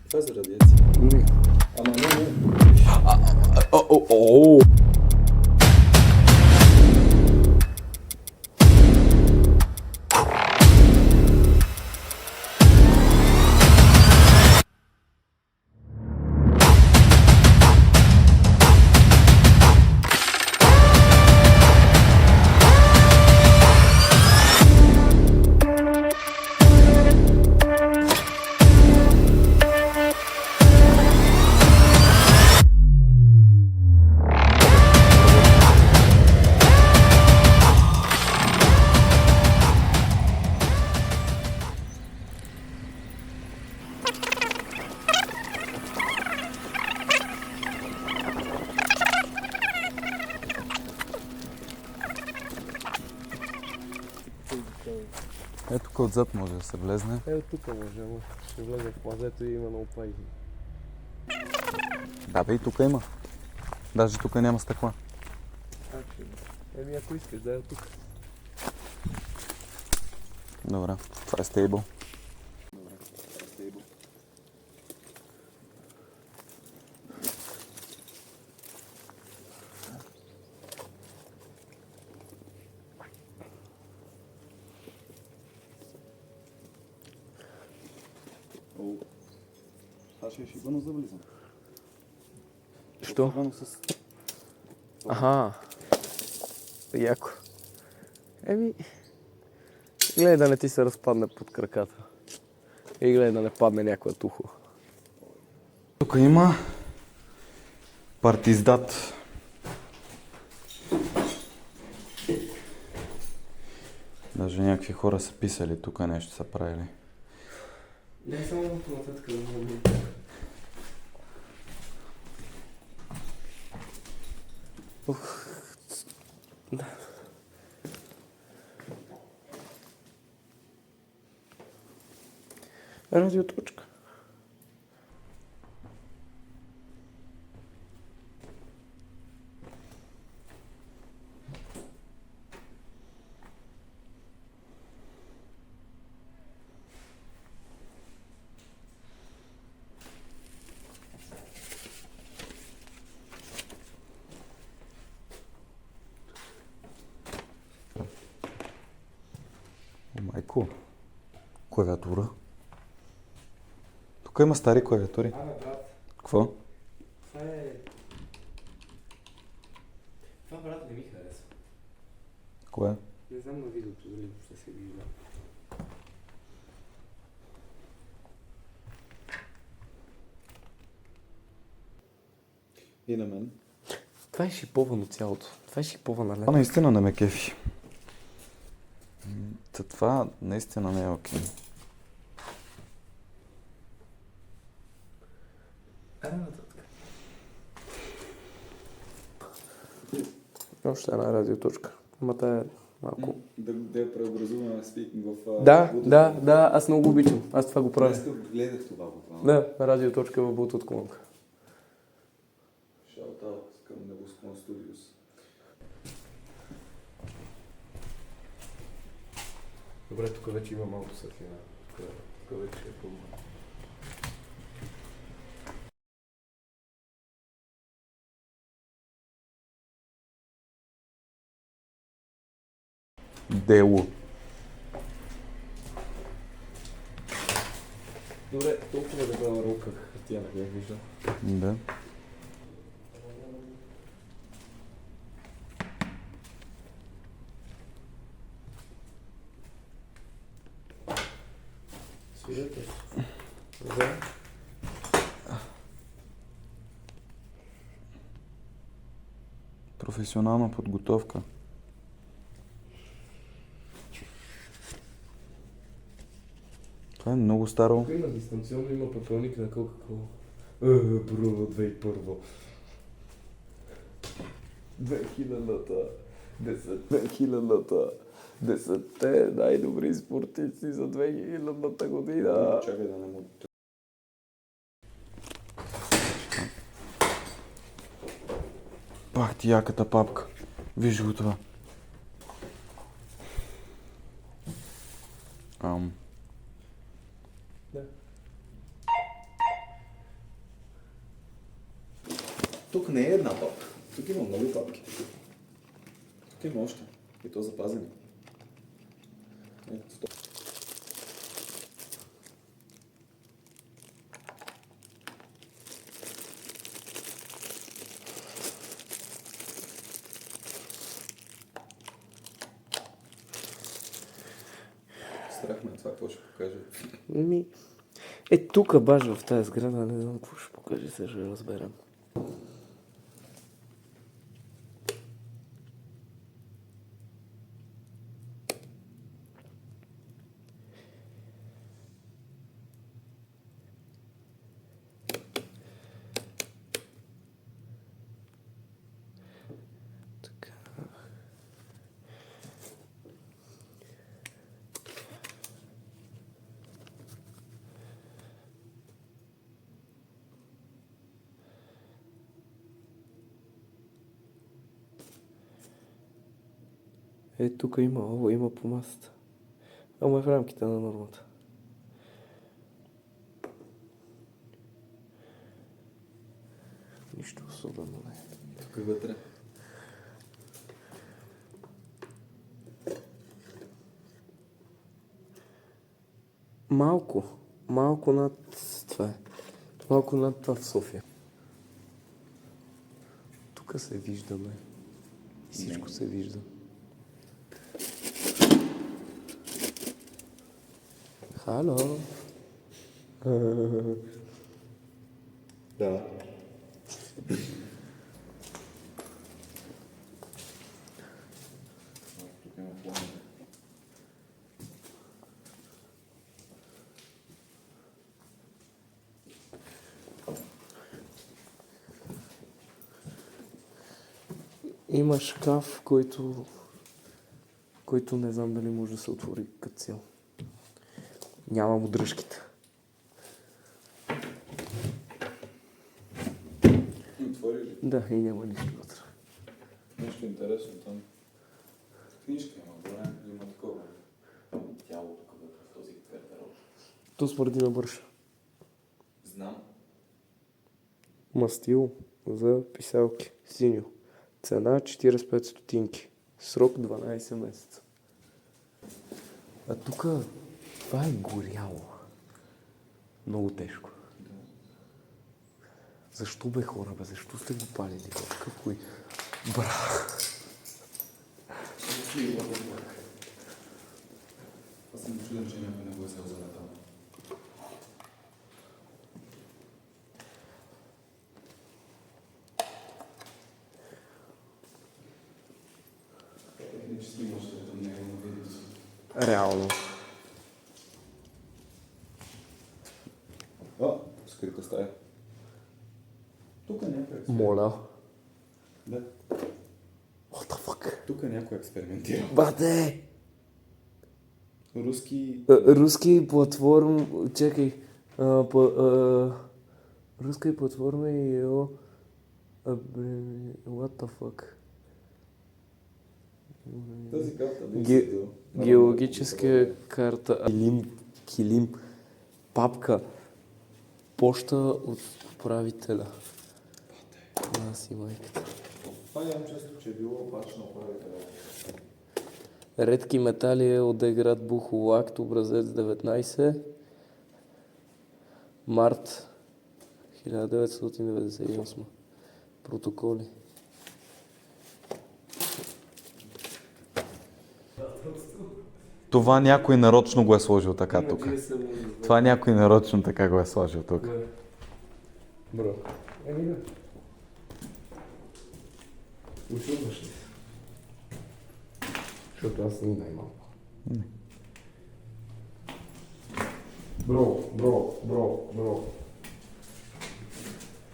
Това е за радиация. Не. Ама не. Ето тук отзад може да се влезне. Ето тук може, ама ще влезе в мазето и има много пайзи. Да бе, и тук има. Даже тук няма стъкла. Еми ако искаш да е тук. Добре, това е стейбъл. Това ще е шибано за влизане. Що? Особено с... Аха. Яко. Еми... Гледай да не ти се разпадне под краката. И гледай да не падне някоя тухо. Тук има партиздат. Даже някакви хора са писали тук, нещо са правили. Не само нататък да мога. Радиоточка. О, майко. Клавиатура. Тук има стари клавиатури. Брат. Какво? Това е... Това, брат, не ми харесва. Кое? Не знам на видеото дали въобще се вижда. И на мен. Това е шиповано цялото. Това е шипована Това лента. наистина не ме кефи. Това наистина не е окей. Айде нататък. Още една радиоточка. Ама тая е малко... Да я преобразуваме спикинг в... Да, аз много обичам. Аз това го правя. Днеска гледах това буквално. Да, радиоточка в Bluetooth колонка. Shout-out към Nebuscon Studios. Добре, тук вече има малко светлина. Тук вече е по... Дело. Добре, толкова дебела рука хартия не бях виждал. Да. Свирете. Да. Професионална подготовка. Това е много старо. Тук има дистанционно, има пепелник на Кока-Кола. Бро, 2001. 2000-та. 2000-та. 10-те най-добри спортисти за 2000-та година. Чакай да не му... Пах ти яката папка. Виж го това. Да. Тук не е една папка. Тук има много папки. Тук има още. И то запазени. Ето, в то. Страх ме това, какво ще покаже. Тук баш в тази сграда, не знам какво ще покаже, сега ще разберем. Така. Тук има по масата. Ама е в рамките на нормата. Нищо особено не е. Тук е вътре. Малко над това е. Малко над това в София. Тук се виждаме. Всичко се вижда. Хало. Да. Тук има план. Има шкаф, който не знам дали може да се отвори като цяло. Няма му дръжките. Отвори ли? Да, и няма нищо вътре. Нещо интересно там. Книжка има, горе, има такова. Тяло тук вътре в този квартал. То според ме бърша. Знам. Мастило за писалки. Синьо. Цена 45 стотинки. Срок 12 месеца. А тук това е горяло. Много тежко. Да. Защо бе хора, бе? Защо сте го палили? Какъв кой? Бра! Аз съм чуден, че някой не го е взел за метал. Технически може да е там него на видеото си. Реално. О, скрита стая. Тук е някой експеримент. Моля. Да. What the fuck? Тук е някой експериментира. Бате! Руски... Руски платформ... Чекай. Руска платформа и его... What the fuck? Тази карта Геологическа карта. Килим. Папка. Поща от управителя. Аз и майката. Това имам често, че е било пач на управителя. Редки метали е от град Бухово, акт образец 19. Март 1998. Протоколи. Това някой нарочно го е сложил така тук. Това някой нарочно така го е сложил тук. Бро. Да. Учудваш ли? Защото аз съм най-малко. Бро.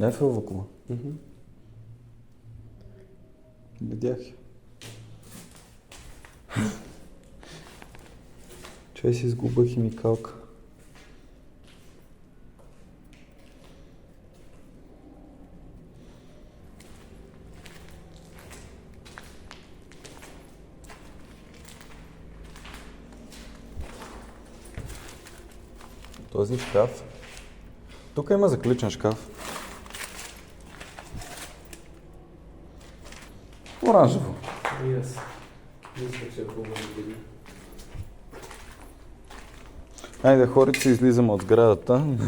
Я в Евакума. Видях я. Чай си изгуба химикалка. Този шкаф. Тук има заключен шкаф. Оранжево. Yes. Мисля, че е хубаво да види. Айде, хорица, излизаме от сградата.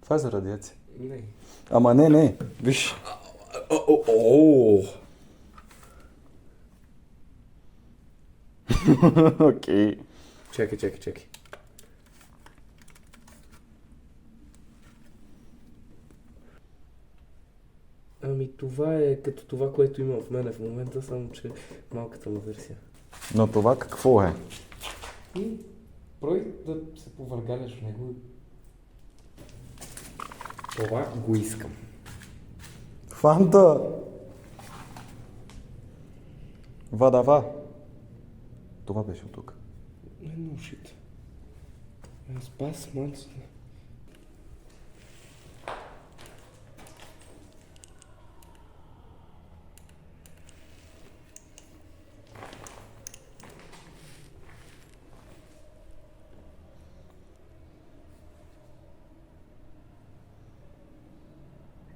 Това е за радиация. Не. Ама не. Виж. Окей. Чакай. Ами това е като това, което има в мене в момента, само че малката му версия. Но това какво е? И прой да се повъргаляш в него. Това го искам. Фанта! Вадава. Това беше от тук. No shit. Спас манцата.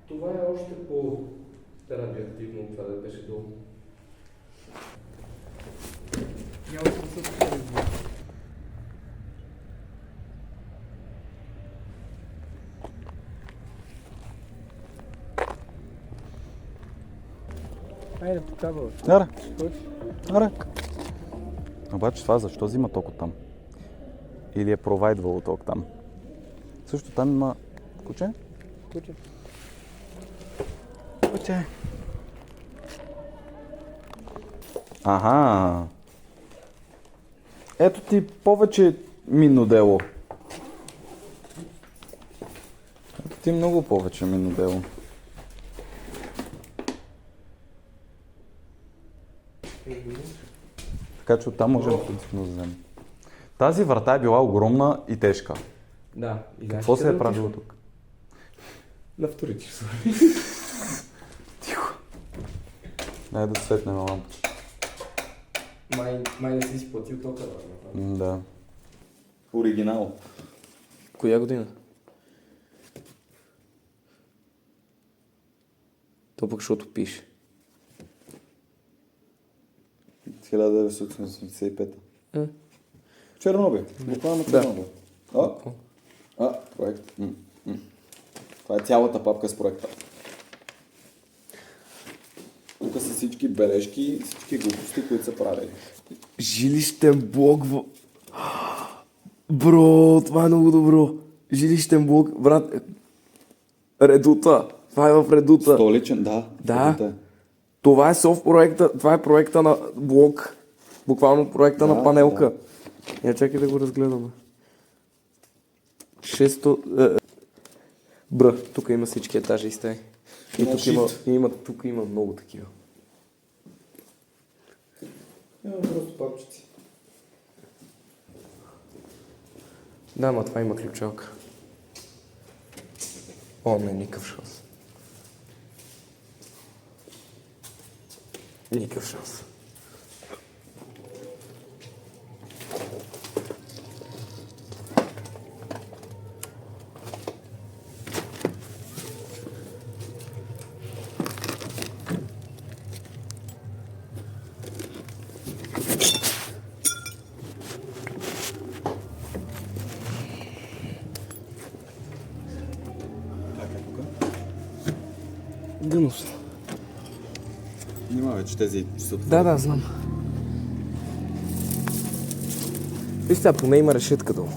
Това е още по-радиоактивно от това да беше долу. Айде, покава. Ара. Обаче това защо взима ток от там? Или е провайдвало ток там? Също там има куче? Куче. Аха. Ето ти повече минно дело. Ето ти много повече минно дело. Така че оттам можем принципно да вземем. Тази врата е била огромна и тежка. Да. Какво се е правило тук? На втори часове. Тихо. Дай да светнем лампа. Май не си изплатил тока. Да. Оригинал. Коя година? То пък защото пише. 1985. Чернобил. Буквално Чернобил. Проект. Това е цялата папка с проекта. Тук са всички бележки, всички глупости, които са правили. Жилищен блок в... Бро, това е много добро. Жилищен блок, брат. Редута. Това е в Редута. Столичен, да. Да. Това е проекта, това е проекта на блок. Буквално проекта на панелка. Я чакай да го разгледаме. 600... Бра, тук има всички етажи и стаи. И тук има много такива. Има просто папчици. Да, ма това има ключалка. О, не, никакъв шанс. Никакъв шанс. Гънусно. Нима вече тези са... Да, знам. Виж сега, поне има решетка долу.